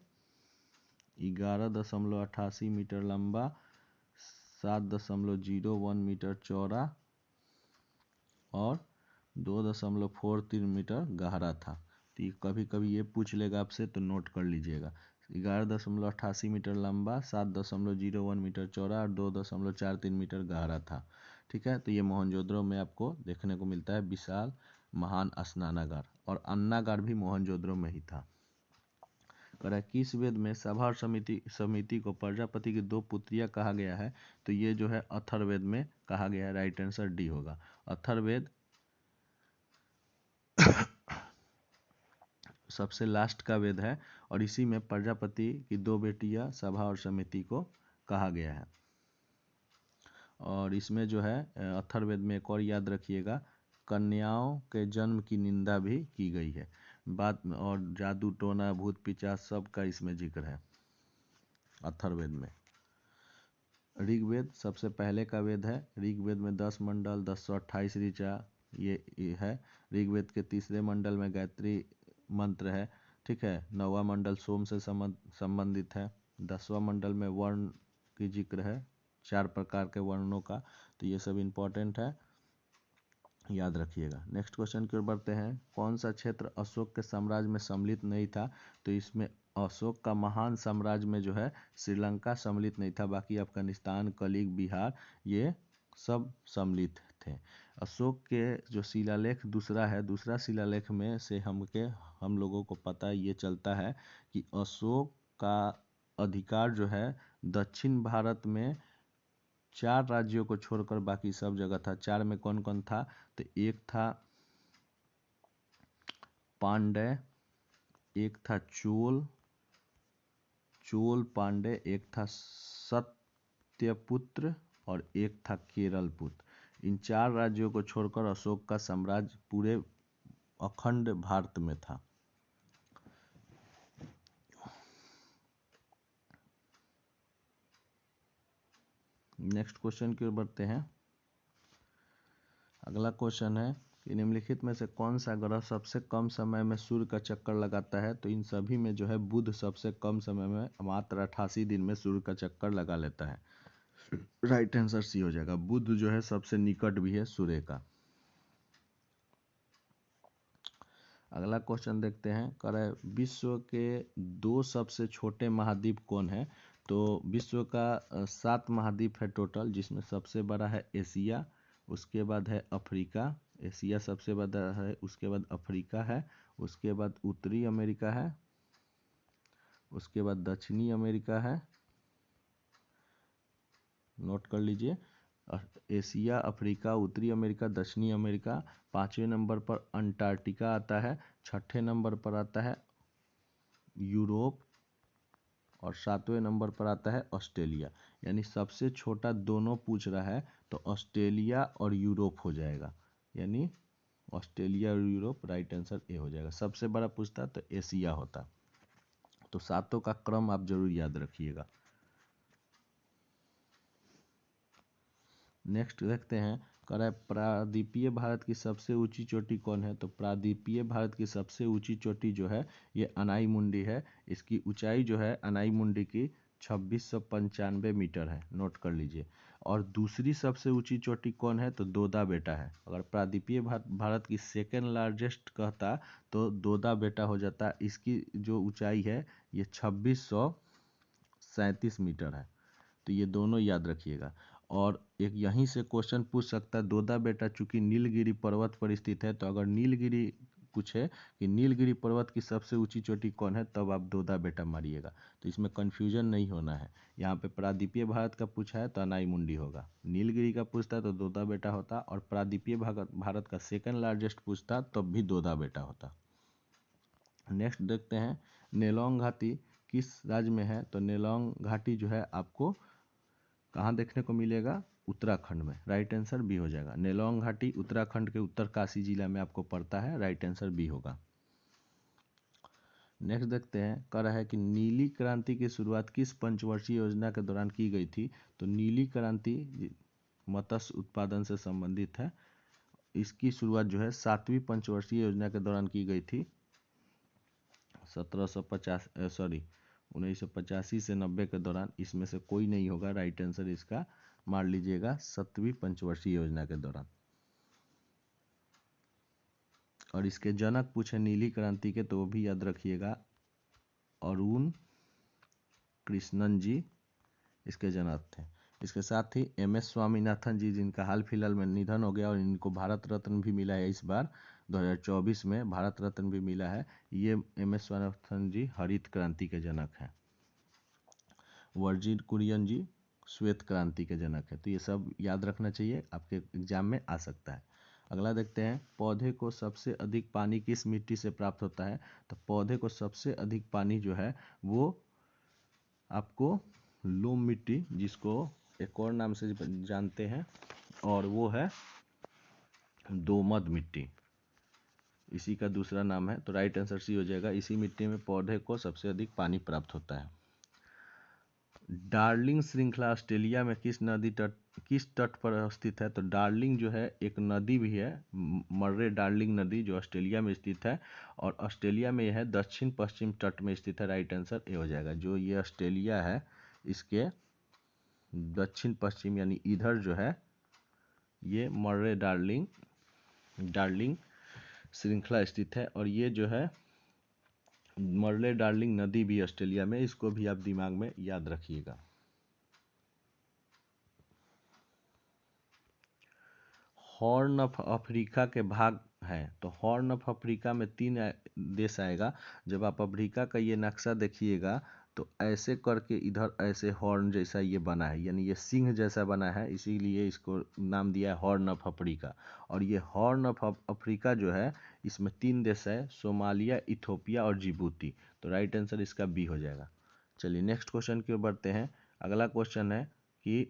11.88 मीटर लंबा, 7.01 मीटर चौड़ा और 2.43 मीटर गहरा था। तो कभी कभी ये पूछ लेगा आपसे, तो नोट कर लीजिएगा। 11.88 मीटर लंबा, 7.01 मीटर चौड़ा और 2.43 मीटर गहरा था। ठीक है, तो ये मोहनजोदड़ो में आपको देखने को मिलता है विशाल महान स्नानागार, और अन्नागार भी मोहनजोदड़ो में ही था। किस वेद में सभा और समिति को प्रजापति की दो पुत्रियां कहा गया है? तो ये जो है अथर्ववेद में कहा गया है। राइट आंसर डी होगा। अथर्ववेद सबसे लास्ट का वेद है, और इसी में प्रजापति की दो बेटियां सभा और समिति को कहा गया है। और इसमें जो है अथर्ववेद में एक और याद रखिएगा, कन्याओं के जन्म की निंदा भी की गई है। बात और जादू टोना भूत पिचाच सब का इसमें जिक्र है अथर्ववेद में। ऋग्वेद सबसे पहले का वेद है। ऋग्वेद में 10 मंडल, 1028 ऋचा ये है। ऋग्वेद के तीसरे मंडल में गायत्री मंत्र है। ठीक है, 9वां मंडल सोम से संबंधित है। 10वां मंडल में वर्ण की जिक्र है, 4 प्रकार के वर्णों का। तो ये सब इम्पोर्टेंट है, याद रखिएगा। नेक्स्ट क्वेश्चन की ओर बढ़ते हैं। कौन सा क्षेत्र अशोक के साम्राज्य में सम्मिलित नहीं था? तो इसमें अशोक का महान साम्राज्य में जो है श्रीलंका सम्मिलित नहीं था, बाकी अफगानिस्तान, कलिंग, बिहार ये सब सम्मिलित थे। अशोक के जो शिलालेख दूसरा है, दूसरा शिलालेख में से हम लोगों को पता ये चलता है कि अशोक का अधिकार जो है दक्षिण भारत में 4 राज्यों को छोड़कर बाकी सब जगह था। 4 में कौन कौन था? तो एक था पांड्य, एक था चोल पांड्य, एक था सत्यपुत्र और एक था केरलपुत्र। इन 4 राज्यों को छोड़कर अशोक का साम्राज्य पूरे अखंड भारत में था। नेक्स्ट क्वेश्चन की ओर बढ़ते हैं। अगला क्वेश्चन है कि निम्नलिखित में से कौन सा ग्रह सबसे कम समय में सूर्य का चक्कर लगाता है? तो इन सभी में जो है बुध सबसे कम समय में मात्र 88 दिन में सूर्य का चक्कर लगा लेता है। राइट आंसर सी हो जाएगा। बुध जो है सबसे निकट भी है सूर्य का। अगला क्वेश्चन देखते हैं। कह रहा है विश्व के 2 सबसे छोटे महाद्वीप कौन है? तो विश्व का 7 महाद्वीप है टोटल, जिसमें सबसे बड़ा है एशिया, उसके बाद है अफ्रीका, एशिया सबसे बड़ा है, उसके बाद अफ्रीका है, उसके बाद उत्तरी अमेरिका है, उसके बाद दक्षिणी अमेरिका है। नोट कर लीजिए, एशिया, अफ्रीका, उत्तरी अमेरिका, दक्षिणी अमेरिका। 5वें नंबर पर अंटार्कटिका आता है, 6ठे नंबर पर आता है यूरोप और 7वें नंबर पर आता है ऑस्ट्रेलिया। यानी सबसे छोटा दोनों पूछ रहा है तो ऑस्ट्रेलिया और यूरोप हो जाएगा, यानी ऑस्ट्रेलिया और यूरोप। राइट आंसर ए हो जाएगा। सबसे बड़ा पूछता तो एशिया होता। तो सातों का क्रम आप जरूर याद रखिएगा। नेक्स्ट देखते हैं। कह रहा है प्रायद्वीपीय भारत की सबसे ऊंची चोटी कौन है? तो प्रायद्वीपीय भारत की सबसे ऊंची चोटी जो है ये अनाई मुंडी है। इसकी ऊंचाई जो है अनाई मुंडी की 2695 मीटर है। नोट कर लीजिए। और दूसरी सबसे ऊंची चोटी कौन है? तो दोदा बेटा है। अगर प्रायद्वीपीय भारत की सेकेंड लार्जेस्ट कहता तो दोदा बेटा हो जाता। इसकी जो ऊंचाई है ये 2637 मीटर है। तो ये दोनों याद रखिएगा। और एक यहीं से क्वेश्चन पूछ सकता है, दोदा बेटा चूंकि नीलगिरी पर्वत पर स्थित है, तो अगर नीलगिरी पूछे कि नीलगिरी पर्वत की सबसे ऊंची चोटी कौन है, तब आप दोदा बेटा मारिएगा। तो इसमें कंफ्यूजन नहीं होना है। यहाँ पे प्रायद्वीपीय भारत का पूछा है तो अनाई मुंडी होगा, नीलगिरी का पूछता है तो दोदा बेटा होता, और प्रायद्वीपीय भारत का सेकंड लार्जेस्ट पूछता तब भी दोदा बेटा होता। नेक्स्ट देखते हैं, नेलोंग घाटी किस राज्य में है? तो नेलोंग घाटी जो है आपको कहाँ देखने को मिलेगा? उत्तराखंड में। राइट आंसर बी हो जाएगा। नेलोंग घाटी उत्तराखंड के उत्तरकाशी जिला में आपको पड़ता है। राइट आंसर बी होगा। नेक्स्ट देखते हैं। कह रहा है कि नीली क्रांति की शुरुआत किस पंचवर्षीय योजना के दौरान की गई थी? तो नीली क्रांति मत्स्य उत्पादन से संबंधित है। इसकी शुरुआत जो है 7वीं पंचवर्षीय योजना के दौरान की गई थी। 1985 से 90 के दौरान। इसमें से कोई नहीं होगा। राइट आंसर इसका मार लीजिएगा 7वीं पंचवर्षीय योजना के दौरान। और इसके जनक पूछे नीली क्रांति के तो वो भी याद रखिएगा, अरुण कृष्णन जी इसके जनक थे। इसके साथ ही एम.एस. स्वामीनाथन जी, जिनका हाल फिलहाल में निधन हो गया और इनको भारत रत्न भी मिला है इस बार 2024 में भारत रत्न भी मिला है। ये एम.एस. स्वामीनाथन जी हरित क्रांति के जनक हैं। वर्जिन कुरियन जी श्वेत क्रांति के जनक है। तो ये सब याद रखना चाहिए, आपके एग्जाम में आ सकता है। अगला देखते हैं, पौधे को सबसे अधिक पानी किस मिट्टी से प्राप्त होता है? तो पौधे को सबसे अधिक पानी जो है वो आपको लोम मिट्टी, जिसको एक और नाम से जानते हैं, और वो है दोमट मिट्टी, इसी का दूसरा नाम है। तो राइट आंसर सी हो जाएगा। इसी मिट्टी में पौधे को सबसे अधिक पानी प्राप्त होता है। डार्लिंग श्रृंखला ऑस्ट्रेलिया में किस तट पर स्थित है? तो डार्लिंग जो है एक नदी भी है, मर्रे डार्लिंग नदी, जो ऑस्ट्रेलिया में स्थित है। और ऑस्ट्रेलिया में यह है दक्षिण पश्चिम तट में स्थित है। राइट आंसर ए हो जाएगा। जो ये ऑस्ट्रेलिया है इसके दक्षिण पश्चिम यानी इधर जो है ये मर्रे डार्लिंग श्रृंखला स्थित है। और ये जो है मर्ले डार्लिंग नदी भी ऑस्ट्रेलिया में, इसको भी आप दिमाग में याद रखिएगा। हॉर्न ऑफ अफ्रीका के भाग हैं, तो हॉर्न ऑफ अफ्रीका में 3 देश आएगा। जब आप अफ्रीका का ये नक्शा देखिएगा तो ऐसे करके इधर ऐसे हॉर्न जैसा ये बना है, यानी ये सिंह जैसा बना है, इसीलिए इसको नाम दिया है हॉर्न ऑफ अफ्रीका। और ये हॉर्न ऑफ अफ्रीका जो है, इसमें 3 देश है, सोमालिया, इथोपिया और जिबूती। तो राइट आंसर इसका बी हो जाएगा। चलिए नेक्स्ट क्वेश्चन की ओर बढ़ते हैं। अगला क्वेश्चन है कि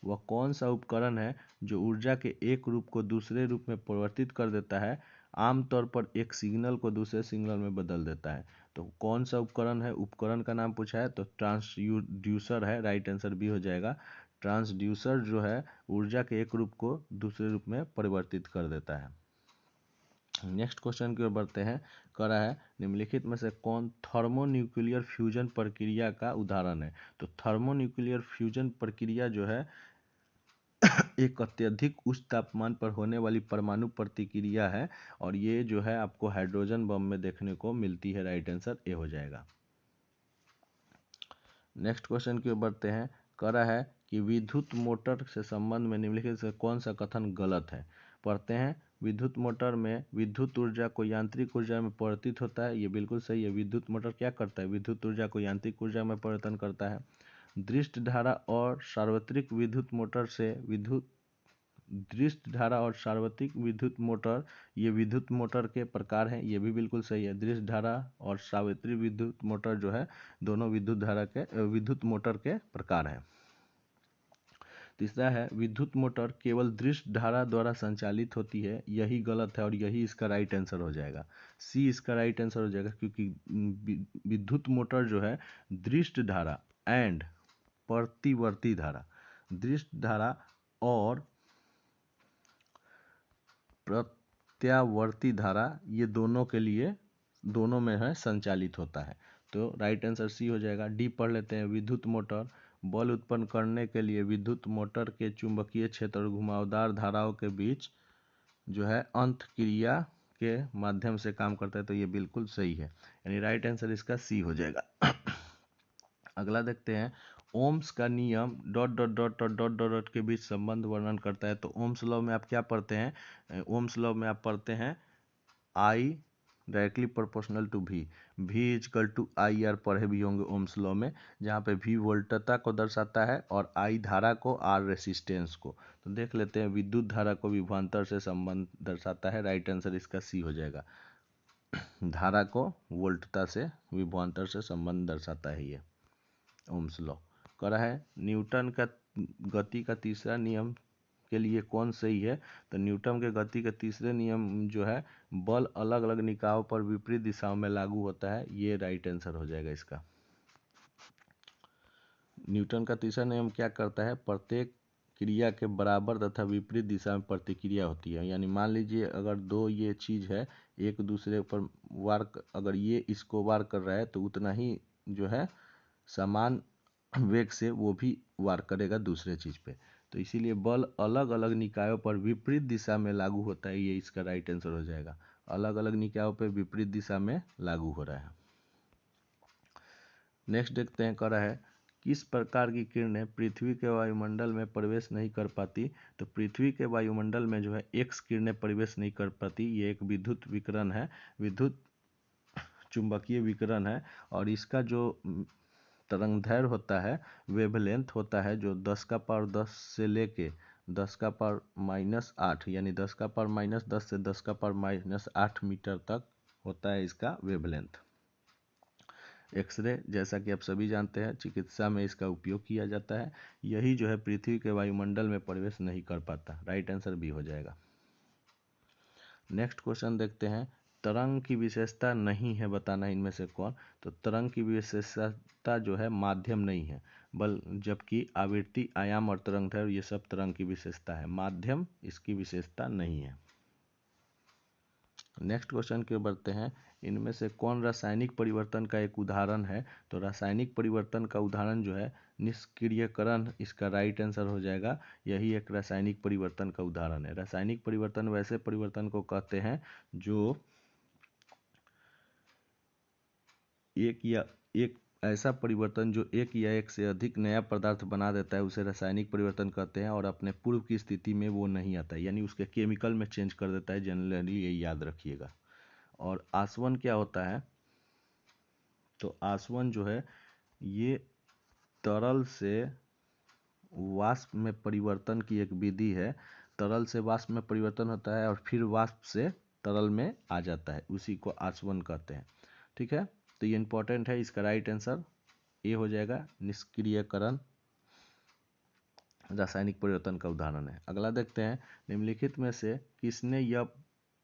वह कौन सा उपकरण है जो ऊर्जा के एक रूप को दूसरे रूप में परिवर्तित कर देता है, आमतौर पर एक सिग्नल को दूसरे सिग्नल में बदल देता है। तो कौन सा उपकरण है, उपकरण का नाम पूछा है, तो ट्रांसड्यूसर है, राइट आंसर बी हो जाएगा। ट्रांसड्यूसर जो है ऊर्जा के एक रूप को दूसरे रूप में परिवर्तित कर देता है। नेक्स्ट क्वेश्चन की ओर बढ़ते हैं। कह रहा है निम्नलिखित में से कौन थर्मोन्यूक्लियर फ्यूजन प्रक्रिया का उदाहरण है। तो थर्मोन्यूक्लियर फ्यूजन प्रक्रिया जो है एक अत्यधिक उच्च तापमान पर होने वाली परमाणु प्रतिक्रिया है, और ये जो है आपको हाइड्रोजन बम में देखने को मिलती है। राइट आंसर ए हो जाएगा। नेक्स्ट क्वेश्चन की ओर बढ़ते हैं। कह रहा है कि विद्युत मोटर से संबंध में निम्नलिखित से कौन सा कथन गलत है। पढ़ते हैं। विद्युत मोटर में विद्युत ऊर्जा को यांत्रिक ऊर्जा में परिवर्तित होता है, ये बिल्कुल सही है। विद्युत मोटर क्या करता है, विद्युत ऊर्जा को यांत्रिक ऊर्जा में परिवर्तन करता है। दृष्ट धारा और सार्वत्रिक विद्युत मोटर से दृष्ट धारा और सार्वत्रिक विद्युत मोटर, ये विद्युत मोटर के प्रकार हैं, ये भी बिल्कुल सही है। दृष्ट धारा और सार्वत्रिक विद्युत मोटर जो है दोनों विद्युत मोटर के प्रकार हैं। तीसरा है विद्युत मोटर केवल दृष्ट धारा द्वारा संचालित होती है, यही गलत है और यही इसका राइट आंसर हो जाएगा। सी इसका राइट आंसर हो जाएगा, क्योंकि विद्युत मोटर जो है दृष्ट धारा एंड प्रतिवर्ती धारा, दृष्ट धारा और प्रत्यावर्ती धारा, ये दोनों में है संचालित होता है। तो राइट आंसर सी हो जाएगा। डी पढ़ लेते हैं। विद्युत मोटर बल उत्पन्न करने के लिए विद्युत मोटर के चुंबकीय क्षेत्र और घुमावदार धाराओं के बीच जो है अंत क्रिया के माध्यम से काम करता है, तो ये बिल्कुल सही है, यानी राइट आंसर इसका सी हो जाएगा। अगला देखते हैं। ओम्स का नियम dot dot dot dot dot dot dot के बीच संबंध वर्णन करता है। तो ओम्स लॉ में आप क्या पढ़ते हैं, ओम्स लॉ में आप पढ़ते हैं I directly proportional to V, V is equal to I R पढ़े भी होंगे ओम्स लॉ में, जहाँ पे वी वोल्टता को दर्शाता है और आई धारा को, आर रेसिस्टेंस को। तो देख लेते हैं, विद्युत धारा को विभवांतर से संबंध दर्शाता है, राइट आंसर इसका सी हो जाएगा। धारा को वोल्टता से विभवांतर से संबंध दर्शाता है ये ओम्स लॉ। कह रहा है न्यूटन का गति का तीसरा नियम के लिए कौन सही है। तो न्यूटन के गति के तीसरे नियम जो है बल अलग अलग निकायों पर विपरीत दिशाओं में लागू होता है, ये राइट आंसर हो जाएगा इसका। न्यूटन का तीसरा नियम क्या करता है, प्रत्येक क्रिया के बराबर तथा विपरीत दिशा में प्रतिक्रिया होती है। यानी मान लीजिए अगर दो ये चीज़ है, एक दूसरे पर अगर ये इसको वार कर रहा है तो उतना ही जो है समान वेग से वो भी वार करेगा दूसरे चीज़ पे। तो इसीलिए बल अलग अलग निकायों पर विपरीत दिशा में लागू होता है, ये इसका राइट आंसर हो जाएगा। अलग अलग निकायों पर विपरीत दिशा में लागू हो रहा है। नेक्स्ट देखते हैं। कह रहा है किस प्रकार की किरणें पृथ्वी के वायुमंडल में प्रवेश नहीं कर पाती। तो पृथ्वी के वायुमंडल में जो है एक्स किरणें प्रवेश नहीं कर पाती, ये एक विद्युत विकिरण है, विद्युत चुंबकीय विकिरण है। और इसका जो तरंगदैर्घ्य होता है, वेवलेंथ होता है, जो 10 का पावर 10 से लेके 10 का पावर -8, यानी 10 का पावर -10 से 10 का पावर -8 मीटर तक होता है इसका वेवलेंथ। एक्सरे, जैसा कि आप सभी जानते हैं, चिकित्सा में इसका उपयोग किया जाता है। यही जो है पृथ्वी के वायुमंडल में प्रवेश नहीं कर पाता, राइट आंसर बी हो जाएगा। नेक्स्ट क्वेश्चन देखते हैं। तरंग की विशेषता नहीं है बताना इनमें से कौन। तो तरंग की विशेषता जो है माध्यम नहीं है, जबकि आवृत्ति, आयाम और तरंगदैर्घ्य ये सब तरंग की विशेषता है, माध्यम इसकी विशेषता नहीं है। नेक्स्ट क्वेश्चन की ओर बढ़ते हैं। इनमें से कौन रासायनिक परिवर्तन का एक उदाहरण है। तो रासायनिक परिवर्तन का उदाहरण जो है निष्क्रियकरण, इसका राइट आंसर हो जाएगा। यही एक रासायनिक परिवर्तन का उदाहरण है। रासायनिक परिवर्तन वैसे परिवर्तन को कहते हैं जो एक या एक ऐसा परिवर्तन जो एक या एक से अधिक नया पदार्थ बना देता है उसे रासायनिक परिवर्तन कहते हैं, और अपने पूर्व की स्थिति में वो नहीं आता है, यानी उसके केमिकल में चेंज कर देता है। जनरली ये याद रखिएगा। और आसवन क्या होता है? तो आसवन जो है ये तरल से वाष्प में परिवर्तन की एक विधि है। तरल से वाष्प में परिवर्तन होता है और फिर वाष्प से तरल में आ जाता है, उसी को आसवन कहते हैं। ठीक है, तो ये इंपॉर्टेंट है। इसका राइट आंसर ए हो जाएगा। निष्क्रियकरण रासायनिक परिवर्तन का उदाहरण है। अगला देखते हैं, निम्नलिखित में से किसने यह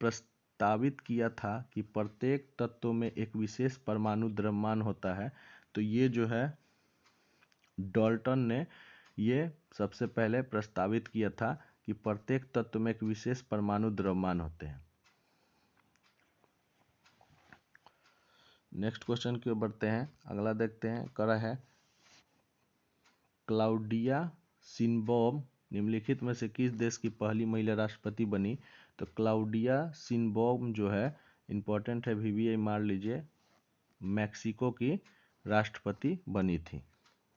प्रस्तावित किया था कि प्रत्येक तत्व में एक विशेष परमाणु द्रव्यमान होता है? तो ये जो है डाल्टन ने ये सबसे पहले प्रस्तावित किया था कि प्रत्येक तत्व में एक विशेष परमाणु द्रव्यमान होते हैं। नेक्स्ट क्वेश्चन की ओर बढ़ते हैं। अगला देखते हैं, करा है क्लाउडिया शिनबॉम निम्नलिखित में से किस देश की पहली महिला राष्ट्रपति बनी? तो क्लाउडिया शिनबॉम जो है इंपॉर्टेंट है, VBI मार लीजिए, मैक्सिको की राष्ट्रपति बनी थी।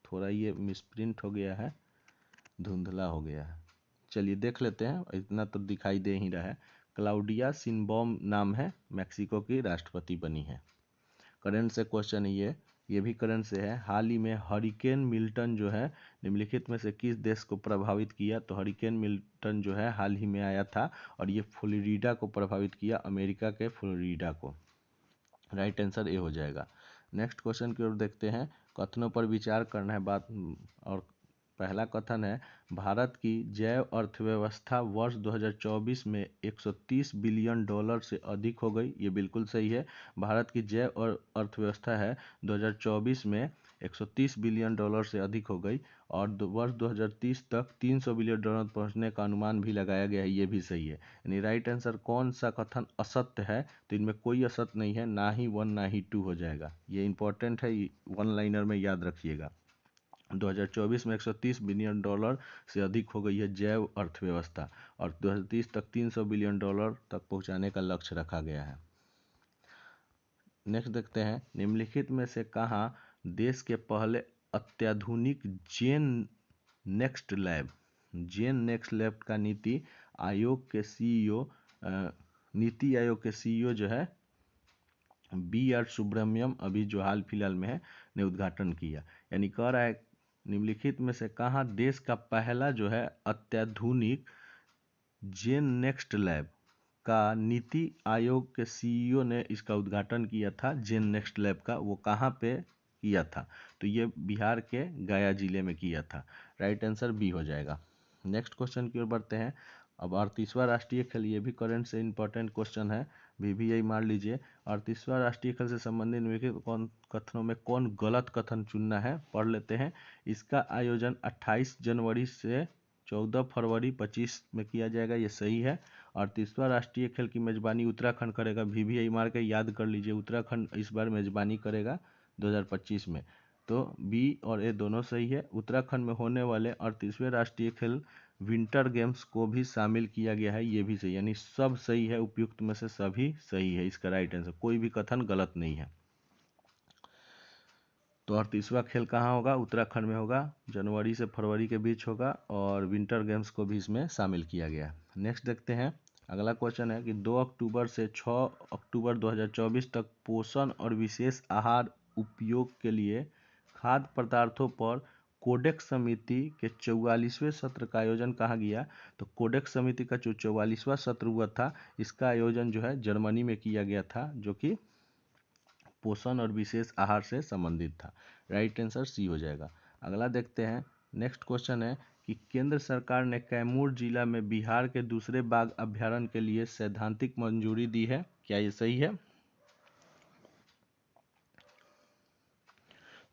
थोड़ा ये मिसप्रिंट हो गया है, धुंधला हो गया है। चलिए देख लेते हैं, इतना तो दिखाई दे ही रहा है। क्लाउडिया शिनबॉम नाम है, मैक्सिको की राष्ट्रपति बनी है। करंट से क्वेश्चन है ये भी करंट से है। हाल ही में हरिकेन मिल्टन जो है निम्नलिखित में से किस देश को प्रभावित किया? तो हरिकेन मिल्टन जो है हाल ही में आया था और ये फ्लोरिडा को प्रभावित किया, अमेरिका के फ्लोरिडा को। राइट आंसर ए हो जाएगा। नेक्स्ट क्वेश्चन की ओर देखते हैं। कथनों पर विचार करना है बात। और पहला कथन है, भारत की जैव अर्थव्यवस्था वर्ष 2024 में 130 बिलियन डॉलर से अधिक हो गई। ये बिल्कुल सही है। भारत की जैव अर्थव्यवस्था है 2024 में 130 बिलियन डॉलर से अधिक हो गई, और वर्ष 2030 तक 300 बिलियन डॉलर पहुंचने का अनुमान भी लगाया गया है। ये भी सही है। यानी राइट आंसर कौन सा कथन असत्य है? तो इनमें कोई असत्य नहीं है, ना ही 1 ना ही 2 हो जाएगा। ये इंपॉर्टेंट है, वन लाइनर में याद रखिएगा। 2024 में 130 बिलियन डॉलर से अधिक हो गई है जैव अर्थव्यवस्था, और 2030 तक 300 बिलियन डॉलर तक पहुंचाने का लक्ष्य रखा गया है। नेक्स्ट देखते हैं, निम्नलिखित में से कहाँ देश के पहले अत्याधुनिक जेन नेक्स्ट लैब का नीति आयोग के सीईओ जो है BR सुब्रमण्यम, अभी जो हाल फिलहाल में है, ने उद्घाटन किया। यानी कह रहा है निम्नलिखित में से कहाँ देश का पहला जो है अत्याधुनिक जेन नेक्स्ट लैब का नीति आयोग के सीईओ ने इसका उद्घाटन किया था। जेन नेक्स्ट लैब का वो कहाँ पे किया था? तो ये बिहार के गया जिले में किया था। राइट आंसर बी हो जाएगा। नेक्स्ट क्वेश्चन की ओर बढ़ते हैं। अब 38वां राष्ट्रीय खेल, ये भी करंट से इंपॉर्टेंट क्वेश्चन है, VBI मार लीजिए। 38वां राष्ट्रीय खेल से संबंधित निम्नलिखित कौन कथनों में कौन गलत कथन चुनना है? पढ़ लेते हैं। इसका आयोजन 28 जनवरी से 14 फरवरी 25 में किया जाएगा, ये सही है। 38वां राष्ट्रीय खेल की मेजबानी उत्तराखंड करेगा। VBI मार के याद कर लीजिए, उत्तराखंड इस बार मेजबानी करेगा 2025 में। तो बी और ए दोनों सही है। उत्तराखंड में होने वाले 38वें राष्ट्रीय खेल विंटर गेम्स को भी शामिल किया गया है, ये भी सही। यानी सब सही है, उपयुक्त में से सभी सही है। इसका राइट आंसर, कोई भी कथन गलत नहीं है। तो 38वां खेल कहाँ होगा? उत्तराखंड में होगा, जनवरी से फरवरी के बीच होगा, और विंटर गेम्स को भी इसमें शामिल किया गया है। नेक्स्ट देखते हैं। अगला क्वेश्चन है कि 2 अक्टूबर से 6 अक्टूबर 2024 तक पोषण और विशेष आहार उपयोग के लिए खाद्य पदार्थों पर कोडेक्स समिति के 44वें सत्र का आयोजन कहाँ गया? तो कोडेक्स समिति का जो 44वां सत्र हुआ था, इसका आयोजन जो है जर्मनी में किया गया था, जो कि पोषण और विशेष आहार से संबंधित था। राइट आंसर सी हो जाएगा। अगला देखते हैं। नेक्स्ट क्वेश्चन है कि केंद्र सरकार ने कैमूर जिला में बिहार के दूसरे बाघ अभ्यारण्य के लिए सैद्धांतिक मंजूरी दी है, क्या ये सही है?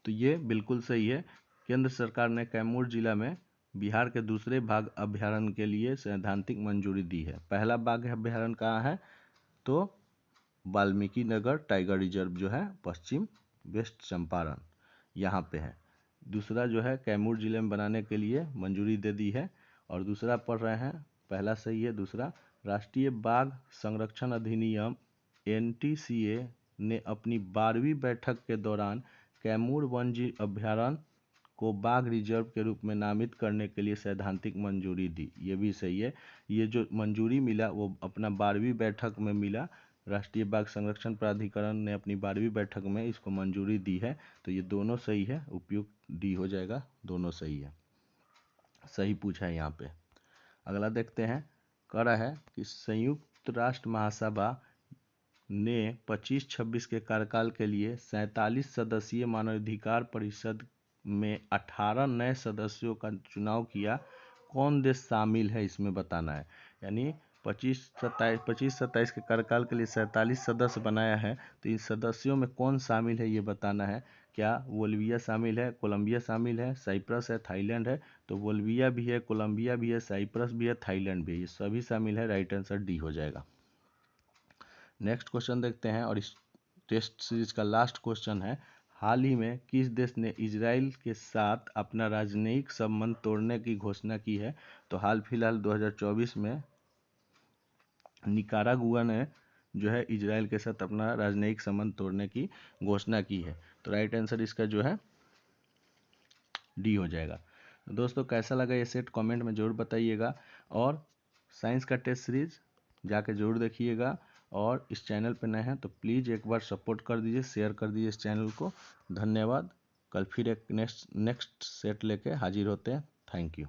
तो ये बिल्कुल सही है। केंद्र सरकार ने कैमूर जिला में बिहार के दूसरे बाघ अभ्यारण्य के लिए सैद्धांतिक मंजूरी दी है। पहला बाघ अभ्यारण्य कहाँ है? तो वाल्मीकि नगर टाइगर रिजर्व जो है पश्चिम वेस्ट चंपारण, यहाँ पे है। दूसरा जो है कैमूर जिले में बनाने के लिए मंजूरी दे दी है। और दूसरा पढ़ रहे हैं, पहला सही है, दूसरा राष्ट्रीय बाघ संरक्षण अधिनियम NTCA ने अपनी 12वीं बैठक के दौरान कैमूर वन्यजीव अभयारण्य को बाघ रिजर्व के रूप में नामित करने के लिए सैद्धांतिक मंजूरी दी। ये भी सही है। ये जो मंजूरी मिला वो अपना 12वीं बैठक में मिला। राष्ट्रीय बाघ संरक्षण प्राधिकरण ने अपनी 12वीं बैठक में इसको मंजूरी दी है। तो ये दोनों सही है, उपयुक्त डी हो जाएगा, दोनों सही है, सही पूछा है यहाँ पे। अगला देखते हैं, कह रहा है कि संयुक्त राष्ट्र महासभा ने 25-26 के कार्यकाल के लिए 47 सदस्यीय मानवाधिकार परिषद में 18 नए सदस्यों का चुनाव किया। कौन देश शामिल है इसमें बताना है। यानी 25-27 के कार्यकाल के लिए 47 सदस्य बनाया है, तो इन सदस्यों में कौन शामिल है ये बताना है। क्या बोलिविया शामिल है, कोलंबिया शामिल है, साइप्रस है, थाईलैंड है। तो बोलिविया भी है, कोलंबिया भी है, साइप्रस भी है, थाईलैंड भी है, ये सभी शामिल है। राइट आंसर डी हो जाएगा। नेक्स्ट क्वेश्चन देखते हैं, और इस टेस्ट सीरीज का लास्ट क्वेश्चन है, हाल ही में किस देश ने इजराइल के साथ अपना राजनयिक संबंध तोड़ने की घोषणा की है। तो हाल फिलहाल 2024 में निकारागुआ ने जो है इजराइल के साथ अपना राजनयिक संबंध तोड़ने की घोषणा की है। तो राइट आंसर इसका जो है डी हो जाएगा। दोस्तों कैसा लगा ये सेट कमेंट में ज़रूर बताइएगा, और साइंस का टेस्ट सीरीज जाके ज़रूर देखिएगा, और इस चैनल पर नए हैं तो प्लीज़ एक बार सपोर्ट कर दीजिए, शेयर कर दीजिए इस चैनल को। धन्यवाद। कल फिर एक नेक्स्ट सेट लेके हाजिर होते हैं। Thank you.